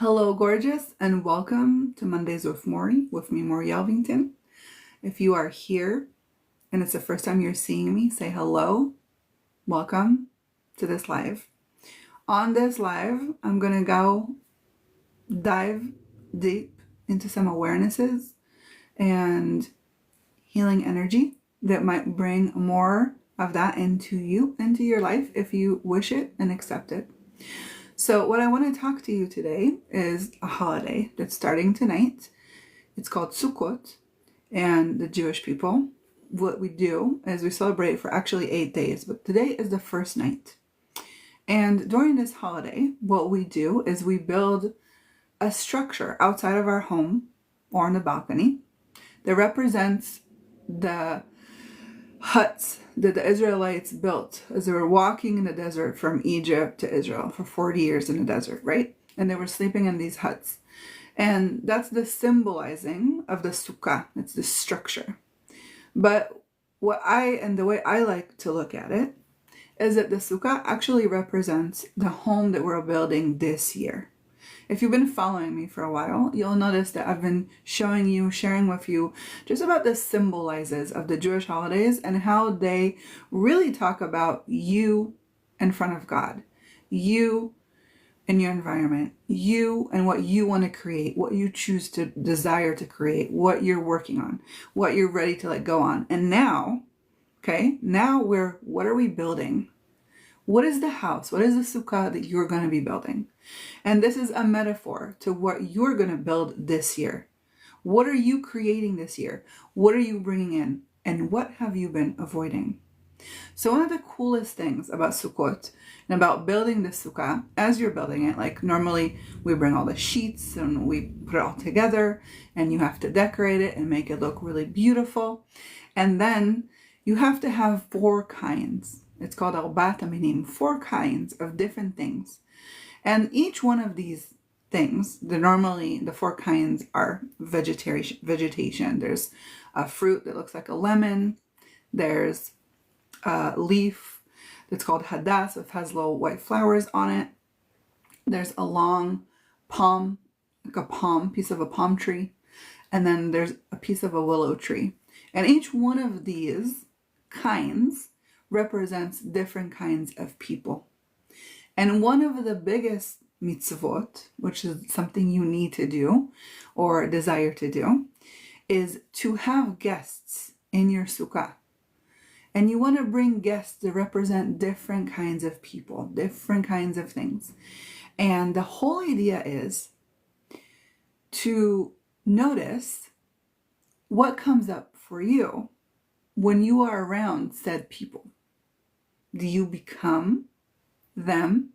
Hello, gorgeous, and welcome to Mondays with Maury, with me, Maury Elvington. If you are here and it's the first time you're seeing me, say hello, welcome to this live. On this live, I'm going to go dive deep into some awarenesses and healing energy that might bring more of that into your life if you wish it and accept it. So what I want to talk to you today is a holiday that's starting tonight. It's called Sukkot, and the Jewish people, what we do is we celebrate for actually 8 days, but today is the first night. And during this holiday, what we do is we build a structure outside of our home or on the balcony that represents the huts that the Israelites built as they were walking in the desert from Egypt to Israel for 40 years in the desert, right? And they were sleeping in these huts. And that's the symbolizing of the sukkah. It's the structure. But the way I like to look at it is that the sukkah actually represents the home that we're building this year. If you've been following me for a while, you'll notice that I've been sharing with you just about the symbolizes of the Jewish holidays and how they really talk about you in front of God, you and your environment, you and what you want to create, what you choose to desire to create, what you're working on, what you're ready to let go on. And now, what are we building? What is the house? What is the sukkah that you're going to be building? And this is a metaphor to what you're going to build this year. What are you creating this year? What are you bringing in? And what have you been avoiding? So one of the coolest things about Sukkot and about building the sukkah, as you're building it, like normally we bring all the sheets and we put it all together and you have to decorate it and make it look really beautiful. And then you have to have 4 kinds. It's called al-bat aminim, 4 kinds of different things. And each one of these things, the 4 kinds are vegetation. There's a fruit that looks like a lemon. There's a leaf that's called hadas, it has little white flowers on it. There's a long palm, like a piece of a palm tree. And then there's a piece of a willow tree. And each one of these kinds represents different kinds of people. And one of the biggest mitzvot, which is something you need to do or desire to do, is to have guests in your sukkah. And you want to bring guests that represent different kinds of people, different kinds of things. And the whole idea is to notice what comes up for you when you are around said people. Do you become them?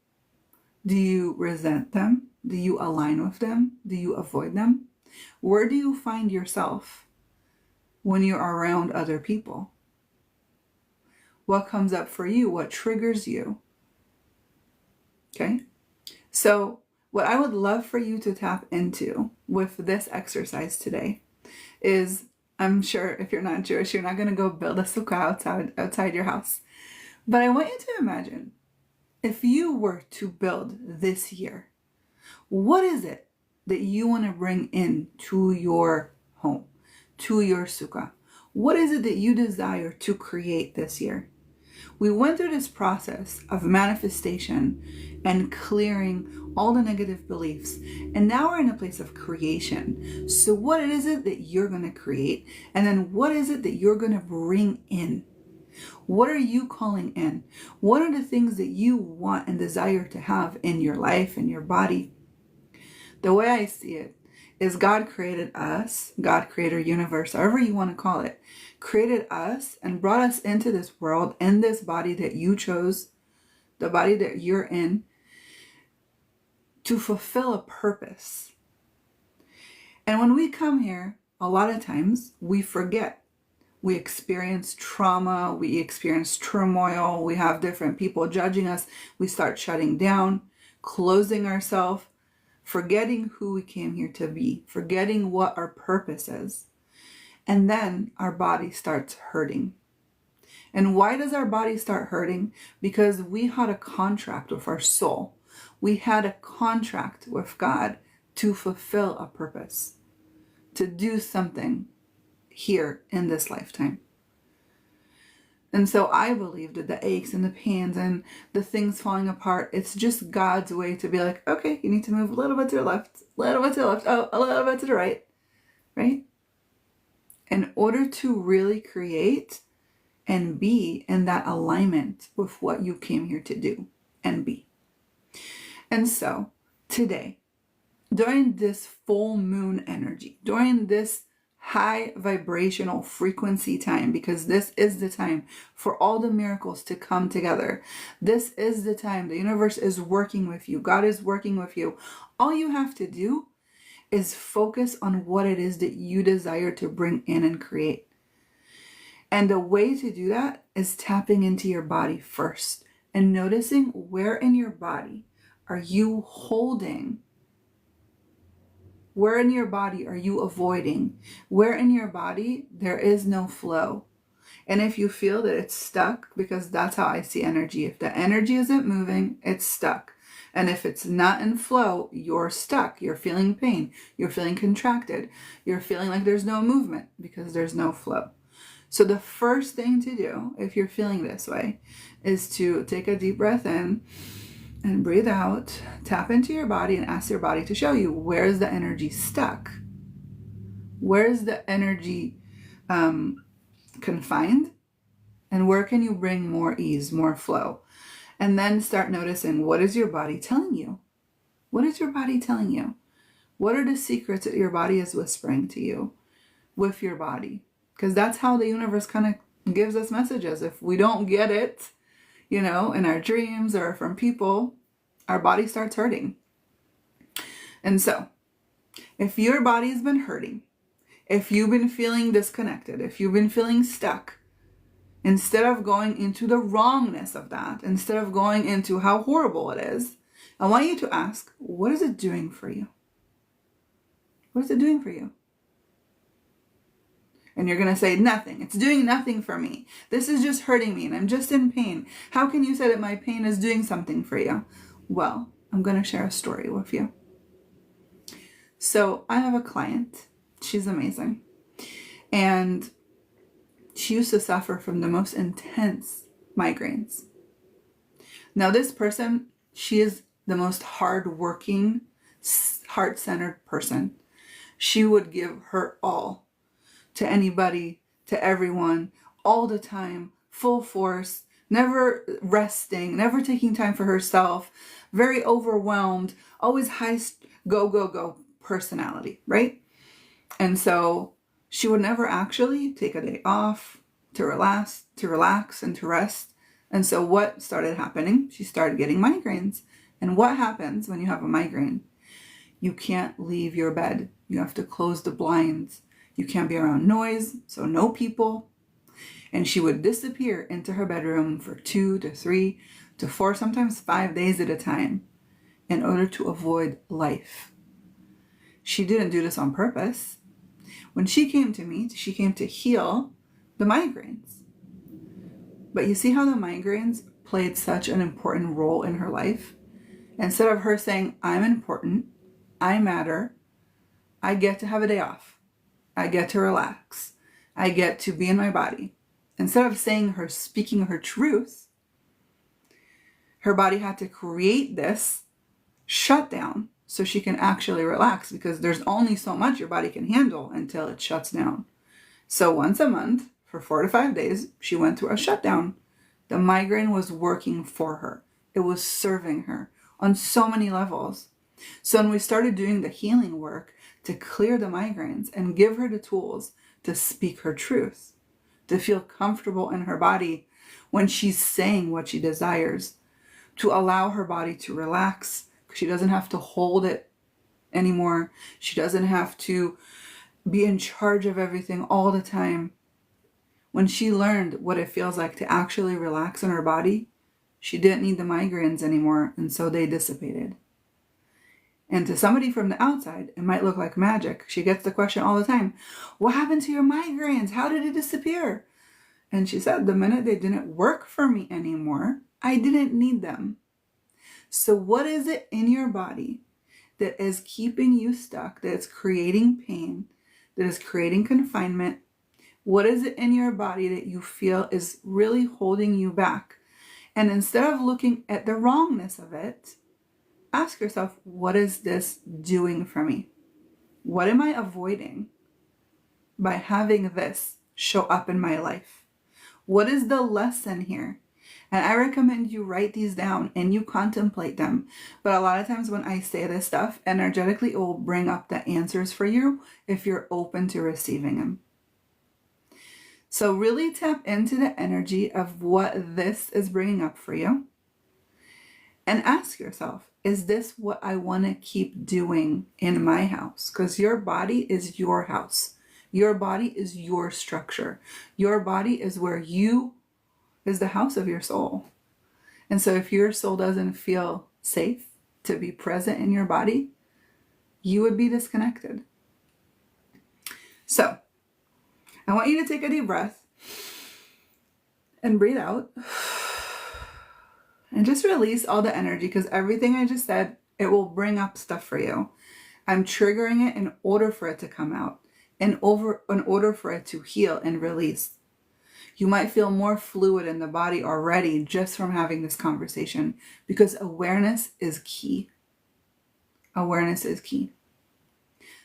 Do you resent them? Do you align with them? Do you avoid them? Where do you find yourself when you're around other people? What comes up for you? What triggers you? Okay? So what I would love for you to tap into with this exercise today is, I'm sure if you're not Jewish, you're not going to go build a sukkah outside your house. But I want you to imagine, if you were to build this year, what is it that you want to bring in to your home, to your sukkah? What is it that you desire to create this year? We went through this process of manifestation and clearing all the negative beliefs. And now we're in a place of creation. So what is it that you're going to create? And then what is it that you're going to bring in? What are you calling in? What are the things that you want and desire to have in your life, in your body? The way I see it is God created us, God created universe, however you want to call it, created us and brought us into this world, in this body that you chose, the body that you're in, to fulfill a purpose. And when we come here, a lot of times we forget. We experience trauma, we experience turmoil, we have different people judging us, we start shutting down, closing ourselves, forgetting who we came here to be, forgetting what our purpose is. And then our body starts hurting. And why does our body start hurting? Because we had a contract with our soul. We had a contract with God to fulfill a purpose, to do something here in this lifetime. And so I believe that the aches and the pains and the things falling apart, it's just God's way to be like, okay, you need to move a little bit to the left, a little bit to the left, oh, a little bit to the right, right? In order to really create and be in that alignment with what you came here to do and be. And so today, during this full moon energy, during this high vibrational frequency time, because this is the time for all the miracles to come together. This is the time the universe is working with you. God is working with you. All you have to do is focus on what it is that you desire to bring in and create. And the way to do that is tapping into your body first and noticing where in your body are you holding. Where in your body are you avoiding? Where in your body there is no flow? And if you feel that it's stuck, because that's how I see energy. If the energy isn't moving, it's stuck. And if it's not in flow, you're stuck. You're feeling pain. You're feeling contracted. You're feeling like there's no movement because there's no flow. So the first thing to do, if you're feeling this way, is to take a deep breath in and breathe out, tap into your body and ask your body to show you where is the energy stuck? Where is the energy confined? And where can you bring more ease, more flow? And then start noticing, what is your body telling you? What is your body telling you? What are the secrets that your body is whispering to you with your body? Because that's how the universe kind of gives us messages. If we don't get it, in our dreams or from people, our body starts hurting. And so, if your body's been hurting, if you've been feeling disconnected, if you've been feeling stuck, instead of going into the wrongness of that, instead of going into how horrible it is, I want you to ask, what is it doing for you? What is it doing for you? And you're going to say, nothing. It's doing nothing for me. This is just hurting me and I'm just in pain. How can you say that my pain is doing something for you? Well, I'm going to share a story with you. So I have a client. She's amazing. And she used to suffer from the most intense migraines. Now this person, she is the most hardworking, heart-centered person. She would give her all to anybody, to everyone, all the time, full force, never resting, never taking time for herself, very overwhelmed, always high go personality, right? And so she would never actually take a day off to relax and to rest. And so what started happening? She started getting migraines. And what happens when you have a migraine? You can't leave your bed. You have to close the blinds. You can't be around noise, so no people. And she would disappear into her bedroom for 2 to 3 to 4, sometimes 5 days at a time in order to avoid life. She didn't do this on purpose. When she came to me, she came to heal the migraines. But you see how the migraines played such an important role in her life? Instead of her saying, I'm important, I matter, I get to have a day off. I get to relax. I get to be in my body. Instead of speaking her truth, her body had to create this shutdown so she can actually relax, because there's only so much your body can handle until it shuts down. So once a month for 4 to 5 days, she went through a shutdown. The migraine was working for her. It was serving her on so many levels. So when we started doing the healing work to clear the migraines and give her the tools to speak her truth, to feel comfortable in her body when she's saying what she desires, to allow her body to relax, because she doesn't have to hold it anymore. She doesn't have to be in charge of everything all the time. When she learned what it feels like to actually relax in her body, she didn't need the migraines anymore, and so they dissipated. And to somebody from the outside, it might look like magic. She gets the question all the time, what happened to your migraines? How did it disappear? And she said, the minute they didn't work for me anymore, I didn't need them. So what is it in your body that is keeping you stuck, that is creating pain, that is creating confinement? What is it in your body that you feel is really holding you back? And instead of looking at the wrongness of it, ask yourself, what is this doing for me? What am I avoiding by having this show up in my life? What is the lesson here? And I recommend you write these down and you contemplate them. But a lot of times when I say this stuff, energetically, it will bring up the answers for you if you're open to receiving them. So really tap into the energy of what this is bringing up for you. And ask yourself, is this what I want to keep doing in my house? Because your body is your house. Your body is your structure. Your body is where you is the house of your soul. And so if your soul doesn't feel safe to be present in your body, you would be disconnected. So I want you to take a deep breath and breathe out. And just release all the energy, because everything I just said, it will bring up stuff for you. I'm triggering it in order for it to come out, in order for it to heal and release. You might feel more fluid in the body already just from having this conversation, because awareness is key. Awareness is key.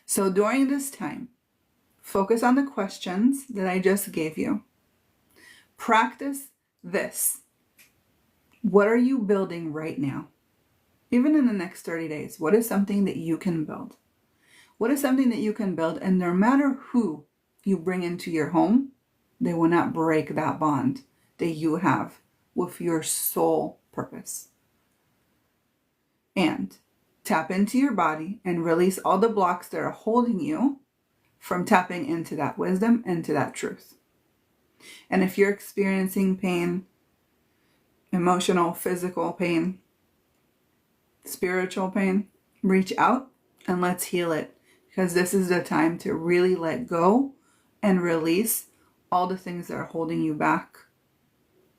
So during this time, focus on the questions that I just gave you. Practice this. What are you building right now? Even in the next 30 days, what is something that you can build? What is something that you can build? And no matter who you bring into your home, they will not break that bond that you have with your soul purpose. And tap into your body and release all the blocks that are holding you from tapping into that wisdom and to that truth. And if you're experiencing pain, emotional, physical pain, spiritual pain, reach out and let's heal it, because this is the time to really let go and release all the things that are holding you back.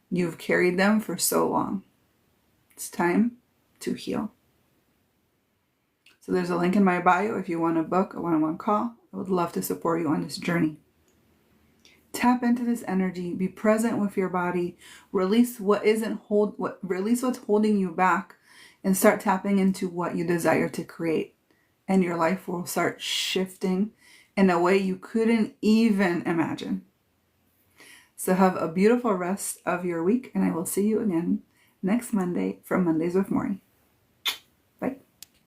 You've carried them for so long. It's time to heal. So there's a link in my bio if you want to book a one-on-one call. I would love to support you on this journey. Tap into this energy, be present with your body, release what's holding you back, and start tapping into what you desire to create. And your life will start shifting in a way you couldn't even imagine. So have a beautiful rest of your week, and I will see you again next Monday from Mondays with Maury.